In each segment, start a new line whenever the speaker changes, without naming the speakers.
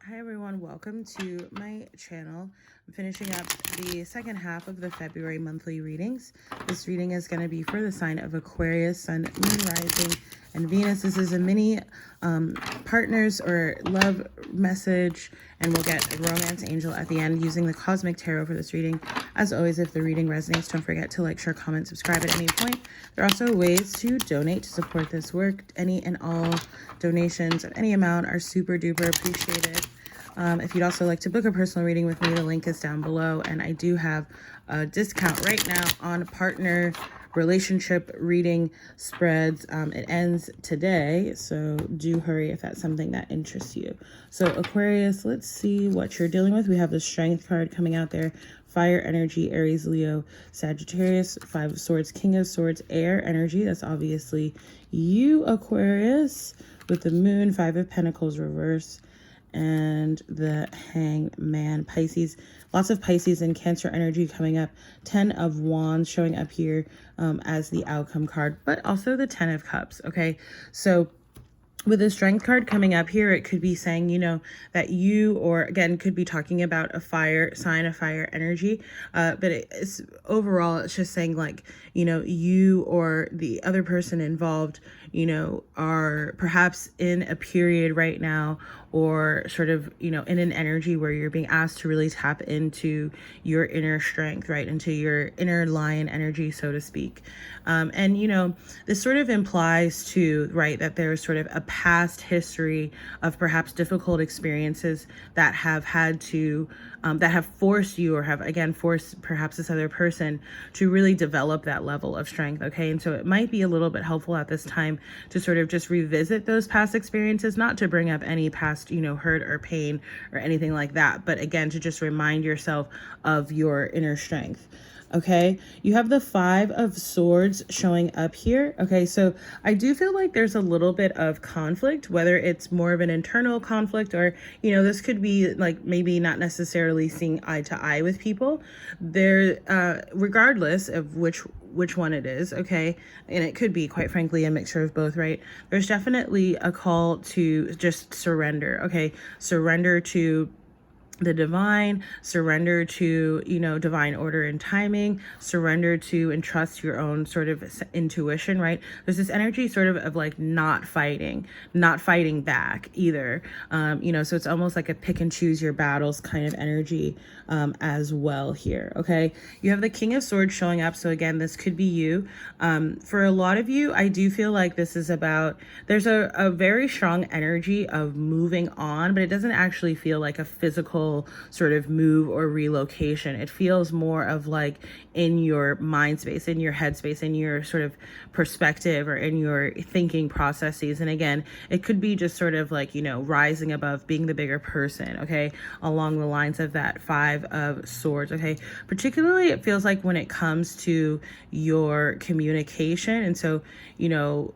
Hi everyone, welcome to my channel. I'm finishing up the second half of the February monthly readings. This reading is going to be for the sign of Aquarius, Sun, Moon, Rising, and Venus. This is a mini partners or love message, and we'll get a romance angel at the end using the Cosmic Tarot for this reading. As always, if the reading resonates, don't forget to like, share, comment, subscribe at any point. There are also ways to donate to support this work. Any and all donations of any amount are super duper appreciated. If you'd also like to book a personal reading with me, the link is down below. And I do have a discount right now on partner relationship reading spreads. It ends today, so do hurry if that's something that interests you. So Aquarius, let's see what you're dealing with. We have the Strength card coming out there. Fire energy, Aries, Leo, Sagittarius, Five of Swords, King of Swords, air energy. That's obviously you, Aquarius, with the Moon, Five of Pentacles reverse, and the Hangman, Pisces. Lots of Pisces and Cancer energy coming up. 10 of Wands showing up here as the outcome card, but also the 10 of Cups. Okay, so with the Strength card coming up here, it could be saying, you know, that you, or again, could be talking about a fire sign, of fire energy. But it's overall, it's just saying like, you know, you or the other person involved, you know, are perhaps in a period right now, or sort of, you know, in an energy where you're being asked to really tap into your inner strength, right? Into your inner lion energy, so to speak. And, you know, this sort of implies too, right, that there's sort of a past history of perhaps difficult experiences that have had to, that have forced you, or have again forced perhaps this other person to really develop that level of strength. Okay, and so it might be a little bit helpful at this time to sort of just revisit those past experiences, not to bring up any past, you know, hurt or pain or anything like that, but again, to just remind yourself of your inner strength. Okay, you have the Five of Swords showing up here. Okay, so I do feel like there's a little bit of conflict, whether it's more of an internal conflict, or, you know, this could be like maybe not necessarily seeing eye to eye with people there, regardless of which one it is. Okay, and it could be, quite frankly, a mixture of both, right? There's definitely a call to just surrender. Okay, surrender to the divine, surrender to, you know, divine order and timing, surrender to and trust your own sort of intuition, right? There's this energy sort of like not fighting back either. You know, so it's almost like a pick and choose your battles kind of energy as well here. Okay, you have the King of Swords showing up. So again, this could be you. For a lot of you, I do feel like this is about, there's a very strong energy of moving on, but it doesn't actually feel like a physical sort of move or relocation. It feels more of like in your mind space, in your head space, in your sort of perspective, or in your thinking processes. And again, it could be just sort of like, you know, rising above, being the bigger person, okay, along the lines of that Five of Swords. Okay, particularly it feels like when it comes to your communication. And so, you know,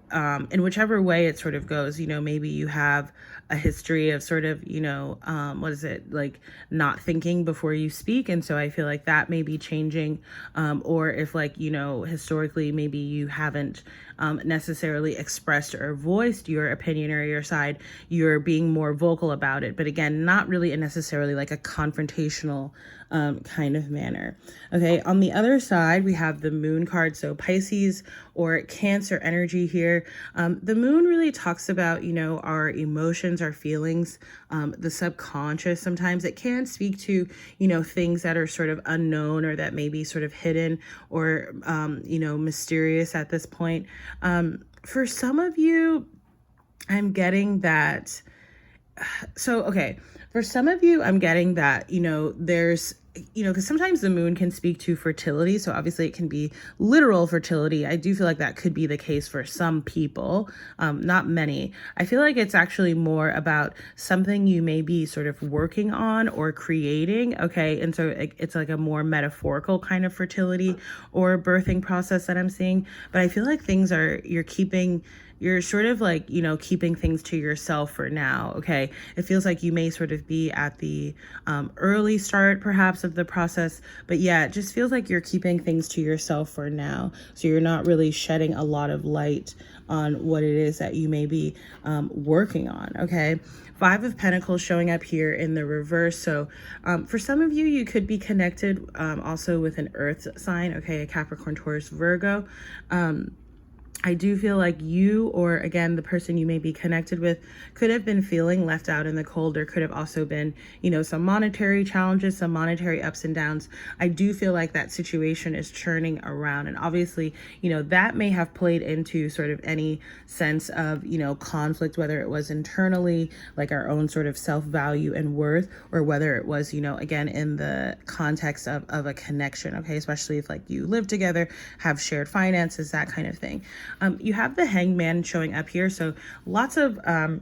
in whichever way it sort of goes, you know, maybe you have a history of sort of, you know, what is it, like not thinking before you speak. And so I feel like that may be changing. Or if, like, you know, historically, maybe you haven't necessarily expressed or voiced your opinion or your side, you're being more vocal about it. But again, not really necessarily like a confrontational kind of manner. Okay, on the other side, we have the Moon card. So Pisces or Cancer energy here. The Moon really talks about, you know, our emotions, our feelings, the subconscious. Sometimes it can speak to, you know, things that are sort of unknown, or that may be sort of hidden, or, you know, mysterious at this point. For some of you, I'm getting that. So, okay, for some of you, I'm getting that, you know, there's, you know, because sometimes the Moon can speak to fertility. So obviously it can be literal fertility. I do feel like that could be the case for some people, not many. I feel like it's actually more about something you may be sort of working on or creating. Okay, and so it's like a more metaphorical kind of fertility or birthing process that I'm seeing. But I feel like things are, you're sort of like, you know, keeping things to yourself for now. Okay, it feels like you may sort of be at the early start perhaps of the process, but yeah, it just feels like you're keeping things to yourself for now. So you're not really shedding a lot of light on what it is that you may be working on, okay? 5 of Pentacles showing up here in the reverse. So for some of you, you could be connected also with an earth sign, okay, a Capricorn, Taurus, Virgo. I do feel like you, or again, the person you may be connected with, could have been feeling left out in the cold. There could have also been, you know, some monetary challenges, some monetary ups and downs. I do feel like that situation is churning around. And obviously, you know, that may have played into sort of any sense of, you know, conflict, whether it was internally, like our own sort of self-value and worth, or whether it was, you know, again, in the context of a connection, okay? Especially if like you live together, have shared finances, that kind of thing. You have the Hangman showing up here. So lots of,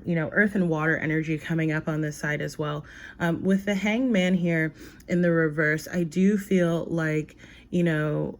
you know, earth and water energy coming up on this side as well. With the Hangman here in the reverse, I do feel like, you know,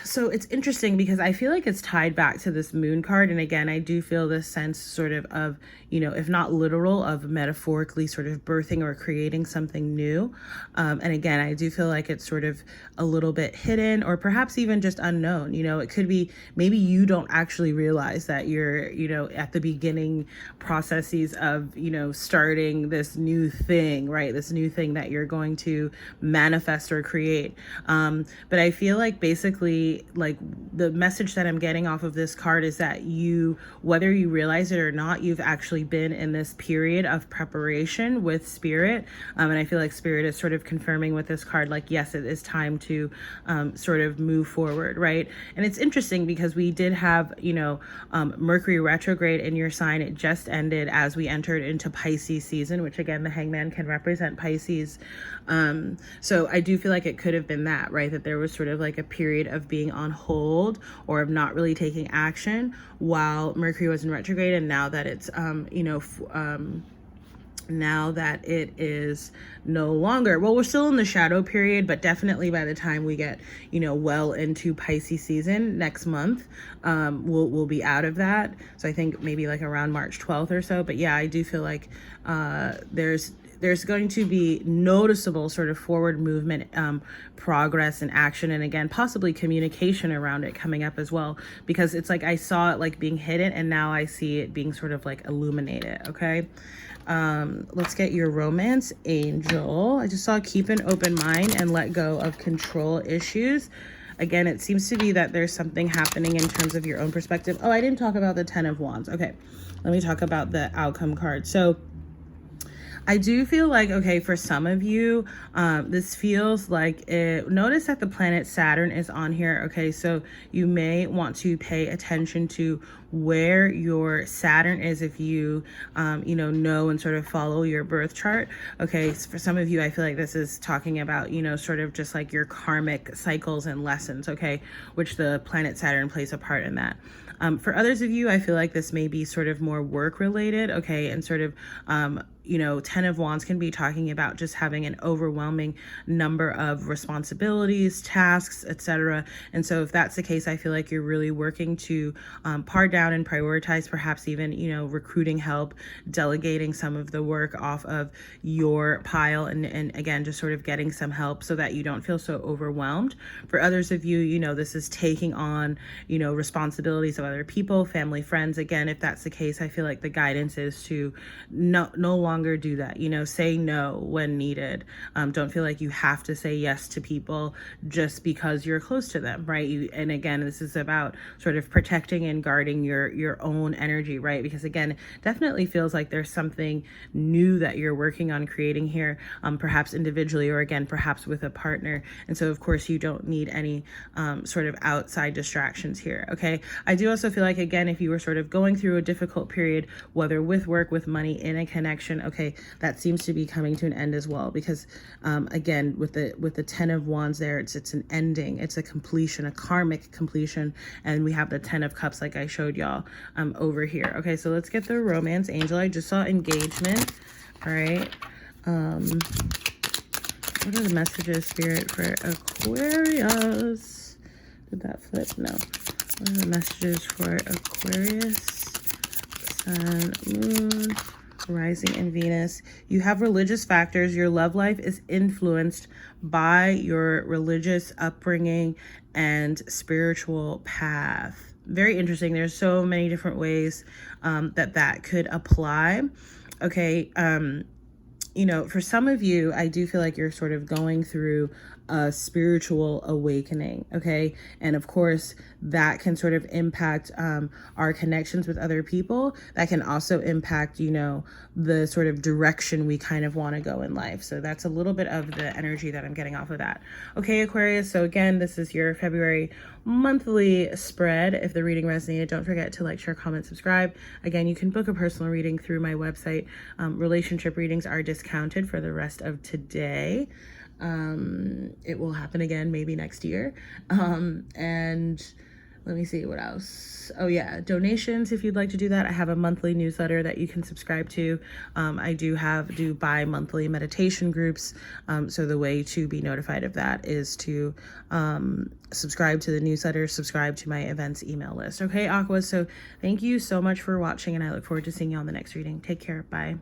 so it's interesting because I feel like it's tied back to this moon card. And again, I do feel this sense sort of, you know, if not literal, of metaphorically sort of birthing or creating something new. And again, I do feel like it's sort of a little bit hidden, or perhaps even just unknown. You know, it could be, maybe you don't actually realize that you're, you know, at the beginning processes of, you know, starting this new thing, right? This new thing that you're going to manifest or create. But I feel like basically, like, the message that I'm getting off of this card is that you, whether you realize it or not, you've actually been in this period of preparation with spirit. And I feel like spirit is sort of confirming with this card, like, yes, it is time to sort of move forward, right? And it's interesting because we did have, you know, Mercury retrograde in your sign. It just ended as we entered into Pisces season, which again, the Hangman can represent Pisces. So I do feel like it could have been that, right? That there was sort of like a period of being on hold or of not really taking action while Mercury was in retrograde. And now that it's, you know, now that it is no longer, well, we're still in the shadow period, but definitely by the time we get, you know, well into Pisces season next month, we'll be out of that. So I think maybe like around March 12th or so. But yeah, I do feel like there's going to be noticeable sort of forward movement, progress and action, and again, possibly communication around it coming up as well, because it's like I saw it like being hidden and now I see it being sort of like illuminated, okay? Let's get your romance angel. I just saw keep an open mind and let go of control issues. Again, it seems to be that there's something happening in terms of your own perspective. Oh, I didn't talk about the 10 of Wands. Okay, let me talk about the outcome card. So I do feel like, okay, for some of you, this feels like it. Notice that the planet Saturn is on here. Okay, so you may want to pay attention to where your Saturn is if you, you know and sort of follow your birth chart. Okay, so for some of you, I feel like this is talking about, you know, sort of just like your karmic cycles and lessons, okay, which the planet Saturn plays a part in that. For others of you, I feel like this may be sort of more work related, okay, and sort of, you know, 10 of Wands can be talking about just having an overwhelming number of responsibilities, tasks, etc. And so if that's the case, I feel like you're really working to par down and prioritize, perhaps even, you know, recruiting help, delegating some of the work off of your pile, and again, just sort of getting some help so that you don't feel so overwhelmed. For others of you, you know, this is taking on, you know, responsibilities of other people, family, friends. Again, if that's the case, I feel like the guidance is to no longer do that, you know, say no when needed. Don't feel like you have to say yes to people just because you're close to them, right? And again, this is about sort of protecting and guarding your own energy, right? Because again, definitely feels like there's something new that you're working on creating here, perhaps individually, or again, perhaps with a partner. And so of course you don't need any sort of outside distractions here, okay? I do also feel like, again, if you were sort of going through a difficult period, whether with work, with money, in a connection, okay, that seems to be coming to an end as well, because again, with the 10 of Wands there, it's an ending, it's a completion, a karmic completion, and we have the 10 of Cups like I showed y'all over here. Okay, so let's get the romance angel. I just saw engagement. All right, what are the messages, Spirit, for Aquarius? Did that flip? No. What are the messages for Aquarius, Sun, Moon, Rising, and Venus? You have religious factors. Your love life is influenced by your religious upbringing and spiritual path. very interesting. There's so many different ways that could apply. Okay. You know, for some of you, I do feel like you're sort of going through a spiritual awakening, okay? And of course, that can sort of impact our connections with other people. That can also impact, you know, the sort of direction we kind of want to go in life. So that's a little bit of the energy that I'm getting off of that. Okay, Aquarius, so again, this is your February monthly spread. If the reading resonated, don't forget to like, share, comment, subscribe. Again, you can book a personal reading through my website. Relationship readings are discounted for the rest of today. It will happen again maybe next year. And let me see what else. Oh yeah, donations if you'd like to do that. I have a monthly newsletter that you can subscribe to. I do bi-monthly meditation groups. So the way to be notified of that is to subscribe to the newsletter, subscribe to my events email list. Okay, Aqua, so thank you so much for watching, and I look forward to seeing you on the next reading. Take care. Bye.